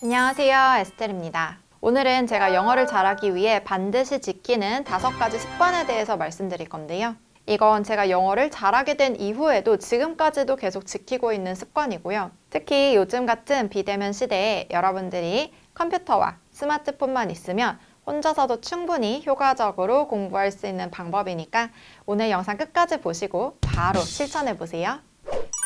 안녕하세요, 에스텔입니다. 오늘은 제가 영어를 잘하기 위해 반드시 지키는 5가지 습관에 대해서 말씀드릴 건데요. 이건 제가 영어를 잘하게 된 이후에도 지금까지도 계속 지키고 있는 습관이고요. 특히 요즘 같은 비대면 시대에 여러분들이 컴퓨터와 스마트폰만 있으면 혼자서도 충분히 효과적으로 공부할 수 있는 방법이니까 오늘 영상 끝까지 보시고 바로 실천해 보세요.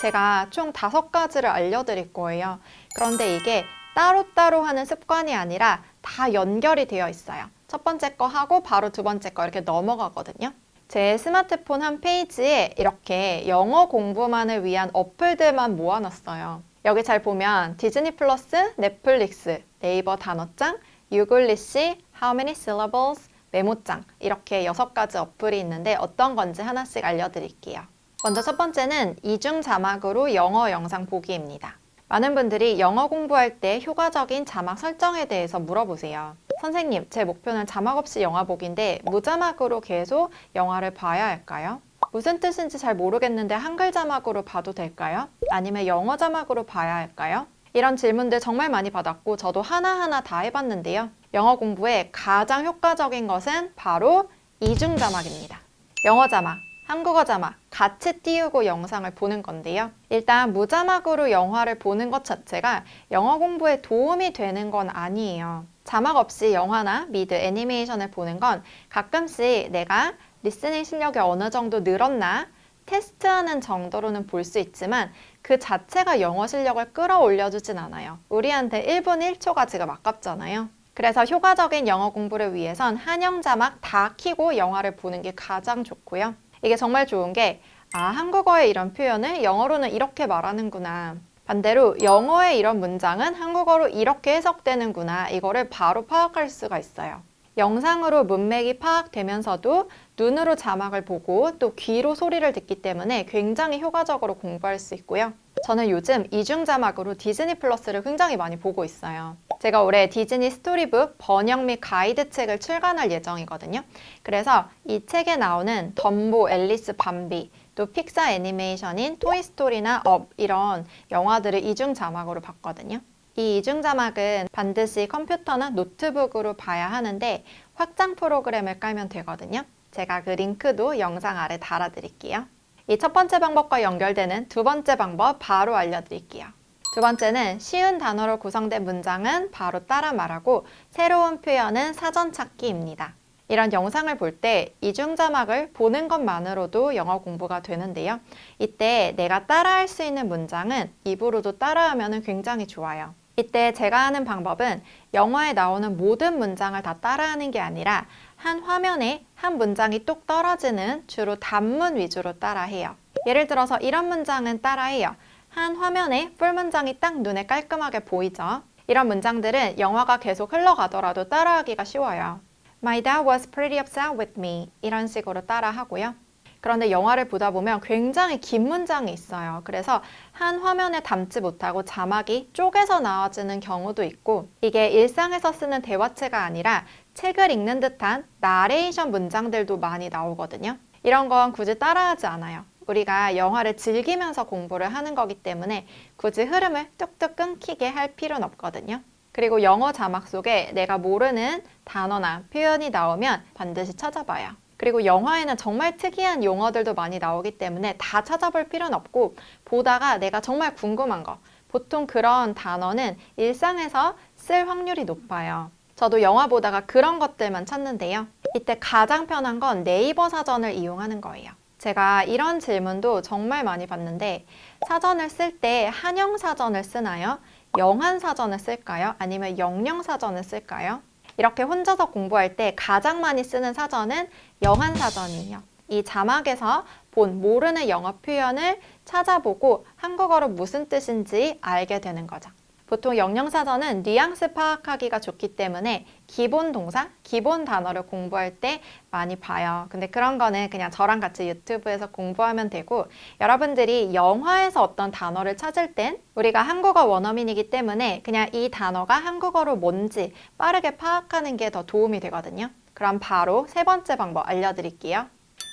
제가 총 5가지를 알려드릴 거예요. 그런데 이게 따로따로 하는 습관이 아니라 다 연결이 되어 있어요. 첫 번째 거 하고 바로 두 번째 거 이렇게 넘어가거든요. 제 스마트폰 한 페이지에 이렇게 영어 공부만을 위한 어플들만 모아놨어요. 여기 잘 보면 디즈니 플러스, 넷플릭스, 네이버 단어장, 유글리시, How many syllables, 메모장 이렇게 6가지 어플이 있는데 어떤 건지 하나씩 알려드릴게요. 먼저 첫 번째는 이중 자막으로 영어 영상 보기입니다. 많은 분들이 영어 공부할 때 효과적인 자막 설정에 대해서 물어보세요. 선생님, 제 목표는 자막 없이 영화 보기인데 무자막으로 계속 영화를 봐야 할까요? 무슨 뜻인지 잘 모르겠는데 한글 자막으로 봐도 될까요? 아니면 영어 자막으로 봐야 할까요? 이런 질문들 정말 많이 받았고 저도 하나하나 다 해봤는데요. 영어 공부에 가장 효과적인 것은 바로 이중 자막입니다. 영어 자막, 한국어 자막 같이 띄우고 영상을 보는 건데요. 일단 무자막으로 영화를 보는 것 자체가 영어 공부에 도움이 되는 건 아니에요. 자막 없이 영화나 미드 애니메이션을 보는 건 가끔씩 내가 리스닝 실력이 어느 정도 늘었나 테스트하는 정도로는 볼 수 있지만 그 자체가 영어 실력을 끌어올려주진 않아요. 우리한테 1분 1초가 지금 아깝잖아요. 그래서 효과적인 영어 공부를 위해선 한영 자막 다 켜고 영화를 보는 게 가장 좋고요. 이게 정말 좋은 게 한국어의 이런 표현을 영어로는 이렇게 말하는구나. 반대로 영어의 이런 문장은 한국어로 이렇게 해석되는구나. 이거를 바로 파악할 수가 있어요. 영상으로 문맥이 파악되면서도 눈으로 자막을 보고 또 귀로 소리를 듣기 때문에 굉장히 효과적으로 공부할 수 있고요. 저는 요즘 이중 자막으로 디즈니 플러스를 굉장히 많이 보고 있어요. 제가 올해 디즈니 스토리북 번역 및 가이드 책을 출간할 예정이거든요. 그래서 이 책에 나오는 덤보, 앨리스, 밤비, 또 픽사 애니메이션인 토이스토리나 업 이런 영화들을 이중 자막으로 봤거든요. 이 이중 자막은 반드시 컴퓨터나 노트북으로 봐야 하는데 확장 프로그램을 깔면 되거든요. 제가 그 링크도 영상 아래 달아드릴게요. 이 첫 번째 방법과 연결되는 두 번째 방법 바로 알려드릴게요. 두 번째는 쉬운 단어로 구성된 문장은 바로 따라 말하고 새로운 표현은 사전 찾기입니다. 이런 영상을 볼 때 이중 자막을 보는 것만으로도 영어 공부가 되는데요. 이때 내가 따라할 수 있는 문장은 입으로도 따라하면 굉장히 좋아요. 이때 제가 하는 방법은 영화에 나오는 모든 문장을 다 따라하는 게 아니라 한 화면에 한 문장이 뚝 떨어지는 주로 단문 위주로 따라해요. 예를 들어서 이런 문장은 따라해요. 한 화면에 풀 문장이 딱 눈에 깔끔하게 보이죠? 이런 문장들은 영화가 계속 흘러가더라도 따라하기가 쉬워요. My dad was pretty upset with me. 이런 식으로 따라하고요. 그런데 영화를 보다 보면 굉장히 긴 문장이 있어요. 그래서 한 화면에 담지 못하고 자막이 쪼개서 나와지는 경우도 있고 이게 일상에서 쓰는 대화체가 아니라 책을 읽는 듯한 나레이션 문장들도 많이 나오거든요. 이런 건 굳이 따라하지 않아요. 우리가 영화를 즐기면서 공부를 하는 거기 때문에 굳이 흐름을 뚝뚝 끊기게 할 필요는 없거든요. 그리고 영어 자막 속에 내가 모르는 단어나 표현이 나오면 반드시 찾아봐요. 그리고 영화에는 정말 특이한 용어들도 많이 나오기 때문에 다 찾아볼 필요는 없고 보다가 내가 정말 궁금한 거 보통 그런 단어는 일상에서 쓸 확률이 높아요. 저도 영화 보다가 그런 것들만 찾는데요. 이때 가장 편한 건 네이버 사전을 이용하는 거예요. 제가 이런 질문도 정말 많이 받는데 사전을 쓸 때 한영 사전을 쓰나요? 영한 사전을 쓸까요? 아니면 영영 사전을 쓸까요? 이렇게 혼자서 공부할 때 가장 많이 쓰는 사전은 영한 사전이에요. 이 자막에서 본 모르는 영어 표현을 찾아보고 한국어로 무슨 뜻인지 알게 되는 거죠. 보통 영영사전은 뉘앙스 파악하기가 좋기 때문에 기본 동사, 기본 단어를 공부할 때 많이 봐요. 근데 그런 거는 그냥 저랑 같이 유튜브에서 공부하면 되고 여러분들이 영화에서 어떤 단어를 찾을 땐 우리가 한국어 원어민이기 때문에 그냥 이 단어가 한국어로 뭔지 빠르게 파악하는 게 더 도움이 되거든요. 그럼 바로 세 번째 방법 알려드릴게요.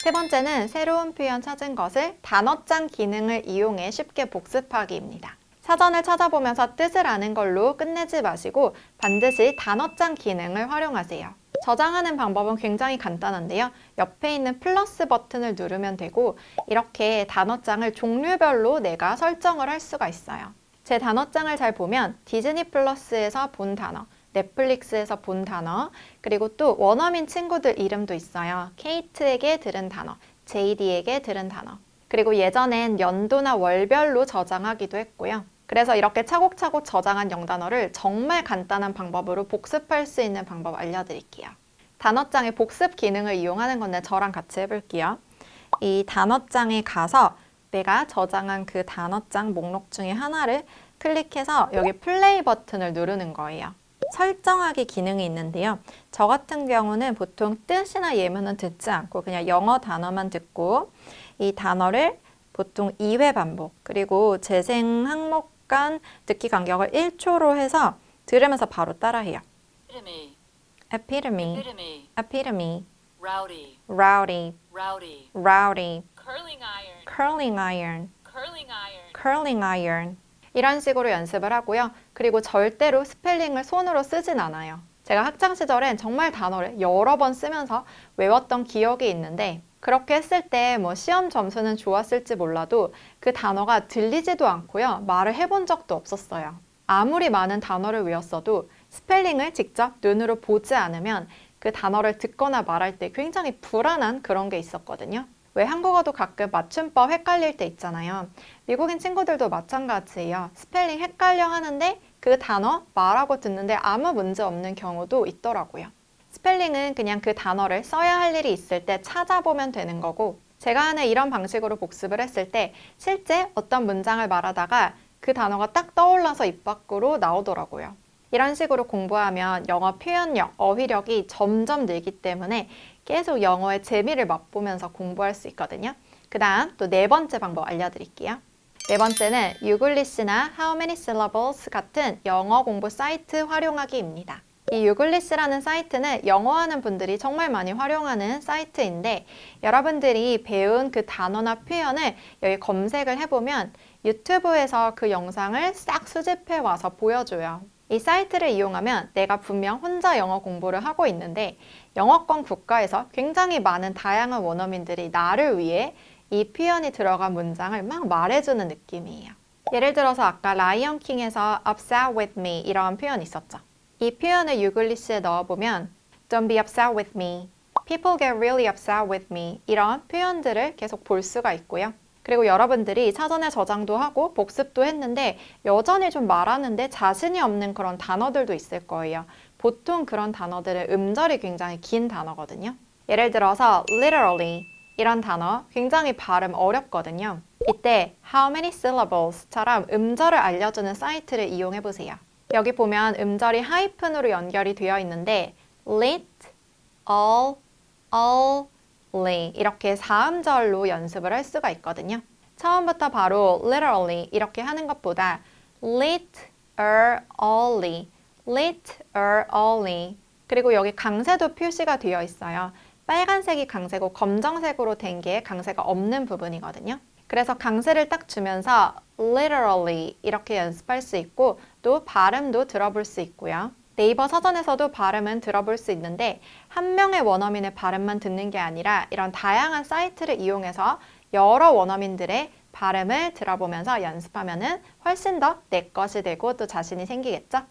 세 번째는 새로운 표현 찾은 것을 단어장 기능을 이용해 쉽게 복습하기입니다. 사전을 찾아보면서 뜻을 아는 걸로 끝내지 마시고 반드시 단어장 기능을 활용하세요. 저장하는 방법은 굉장히 간단한데요. 옆에 있는 플러스 버튼을 누르면 되고 이렇게 단어장을 종류별로 내가 설정을 할 수가 있어요. 제 단어장을 잘 보면 디즈니 플러스에서 본 단어, 넷플릭스에서 본 단어, 그리고 또 원어민 친구들 이름도 있어요. 케이트에게 들은 단어, 제이디에게 들은 단어. 그리고 예전엔 연도나 월별로 저장하기도 했고요. 그래서 이렇게 차곡차곡 저장한 영단어를 정말 간단한 방법으로 복습할 수 있는 방법 알려드릴게요. 단어장의 복습 기능을 이용하는 건데 저랑 같이 해볼게요. 이 단어장에 가서 내가 저장한 그 단어장 목록 중에 하나를 클릭해서 여기 플레이 버튼을 누르는 거예요. 설정하기 기능이 있는데요. 저 같은 경우는 보통 뜻이나 예문은 듣지 않고 그냥 영어 단어만 듣고 이 단어를 보통 2회 반복, 그리고 재생 항목 간 듣기 간격을 1초로 해서 들으면서 바로 따라해요. Epitome, Epitome, epitome, rowdy, rowdy, rowdy, rowdy, curling iron, curling iron, curling iron, curling iron. 이런 식으로 연습을 하고요. 그리고 절대로 스펠링을 손으로 쓰진 않아요. 제가 학창 시절엔 정말 단어를 여러 번 쓰면서 외웠던 기억이 있는데 그렇게 했을 때 뭐 시험 점수는 좋았을지 몰라도 그 단어가 들리지도 않고요. 말을 해본 적도 없었어요. 아무리 많은 단어를 외웠어도 스펠링을 직접 눈으로 보지 않으면 그 단어를 듣거나 말할 때 굉장히 불안한 그런 게 있었거든요. 왜 한국어도 가끔 맞춤법 헷갈릴 때 있잖아요. 미국인 친구들도 마찬가지예요. 스펠링 헷갈려 하는데 그 단어 말하고 듣는데 아무 문제 없는 경우도 있더라고요. 스펠링은 그냥 그 단어를 써야 할 일이 있을 때 찾아보면 되는 거고 제가 하는 이런 방식으로 복습을 했을 때 실제 어떤 문장을 말하다가 그 단어가 딱 떠올라서 입 밖으로 나오더라고요. 이런 식으로 공부하면 영어 표현력, 어휘력이 점점 늘기 때문에 계속 영어의 재미를 맛보면서 공부할 수 있거든요. 그 다음 또 네 번째 방법 알려드릴게요. 네 번째는 유글리시나 How Many Syllables 같은 영어 공부 사이트 활용하기입니다. 이 유글리시라는 사이트는 영어하는 분들이 정말 많이 활용하는 사이트인데 여러분들이 배운 그 단어나 표현을 여기 검색을 해보면 유튜브에서 그 영상을 싹 수집해 와서 보여줘요. 이 사이트를 이용하면 내가 분명 혼자 영어 공부를 하고 있는데 영어권 국가에서 굉장히 많은 다양한 원어민들이 나를 위해 이 표현이 들어간 문장을 막 말해주는 느낌이에요. 예를 들어서 아까 라이언 킹에서 upset with me 이런 표현 있었죠. 이 표현을 유글리시에 넣어보면 Don't be upset with me, People get really upset with me 이런 표현들을 계속 볼 수가 있고요. 그리고 여러분들이 사전에 저장도 하고 복습도 했는데 여전히 좀 말하는데 자신이 없는 그런 단어들도 있을 거예요. 보통 그런 단어들은 음절이 굉장히 긴 단어거든요. 예를 들어서 literally 이런 단어 굉장히 발음 어렵거든요. 이때 how many syllables처럼 음절을 알려주는 사이트를 이용해 보세요. 여기 보면 음절이 하이픈으로 연결이 되어 있는데 lit, all, only 이렇게 4음절로 연습을 할 수가 있거든요. 처음부터 바로 literally 이렇게 하는 것보다 literally, literally 그리고 여기 강세도 표시가 되어 있어요. 빨간색이 강세고 검정색으로 된 게 강세가 없는 부분이거든요. 그래서 강세를 딱 주면서 literally 이렇게 연습할 수 있고 또 발음도 들어볼 수 있고요. 네이버 서점에서도 발음은 들어볼 수 있는데 한 명의 원어민의 발음만 듣는 게 아니라 이런 다양한 사이트를 이용해서 여러 원어민들의 발음을 들어보면서 연습하면은 훨씬 더 내 것이 되고 또 자신이 생기겠죠?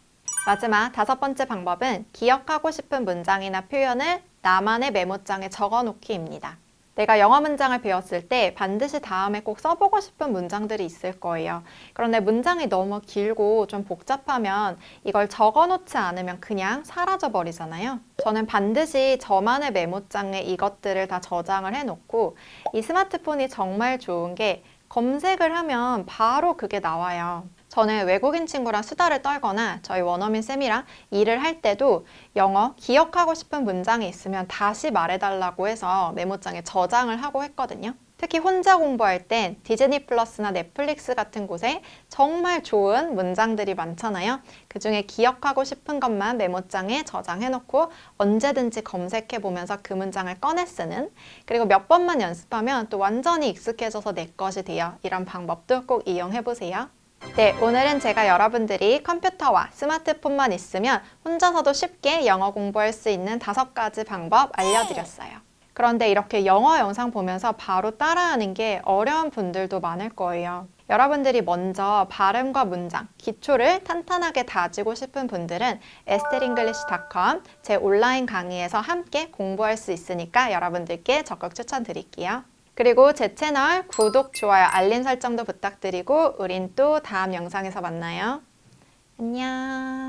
마지막 5번째 방법은 기억하고 싶은 문장이나 표현을 나만의 메모장에 적어놓기입니다. 내가 영어 문장을 배웠을 때 반드시 다음에 꼭 써보고 싶은 문장들이 있을 거예요. 그런데 문장이 너무 길고 좀 복잡하면 이걸 적어놓지 않으면 그냥 사라져 버리잖아요. 저는 반드시 저만의 메모장에 이것들을 다 저장을 해놓고 이 스마트폰이 정말 좋은 게 검색을 하면 바로 그게 나와요. 저는 외국인 친구랑 수다를 떨거나 저희 원어민 쌤이랑 일을 할 때도 영어 기억하고 싶은 문장이 있으면 다시 말해달라고 해서 메모장에 저장을 하고 했거든요. 특히 혼자 공부할 땐 디즈니 플러스나 넷플릭스 같은 곳에 정말 좋은 문장들이 많잖아요. 그중에 기억하고 싶은 것만 메모장에 저장해놓고 언제든지 검색해보면서 그 문장을 꺼내 쓰는, 그리고 몇 번만 연습하면 또 완전히 익숙해져서 내 것이 돼요. 이런 방법도 꼭 이용해보세요. 네, 오늘은 제가 여러분들이 컴퓨터와 스마트폰만 있으면 혼자서도 쉽게 영어 공부할 수 있는 5가지 방법 알려드렸어요. 그런데 이렇게 영어 영상 보면서 바로 따라하는 게 어려운 분들도 많을 거예요. 여러분들이 먼저 발음과 문장, 기초를 탄탄하게 다지고 싶은 분들은 esteringlish.com 제 온라인 강의에서 함께 공부할 수 있으니까 여러분들께 적극 추천드릴게요. 그리고 제 채널 구독, 좋아요, 알림 설정도 부탁드리고 우린 또 다음 영상에서 만나요. 안녕.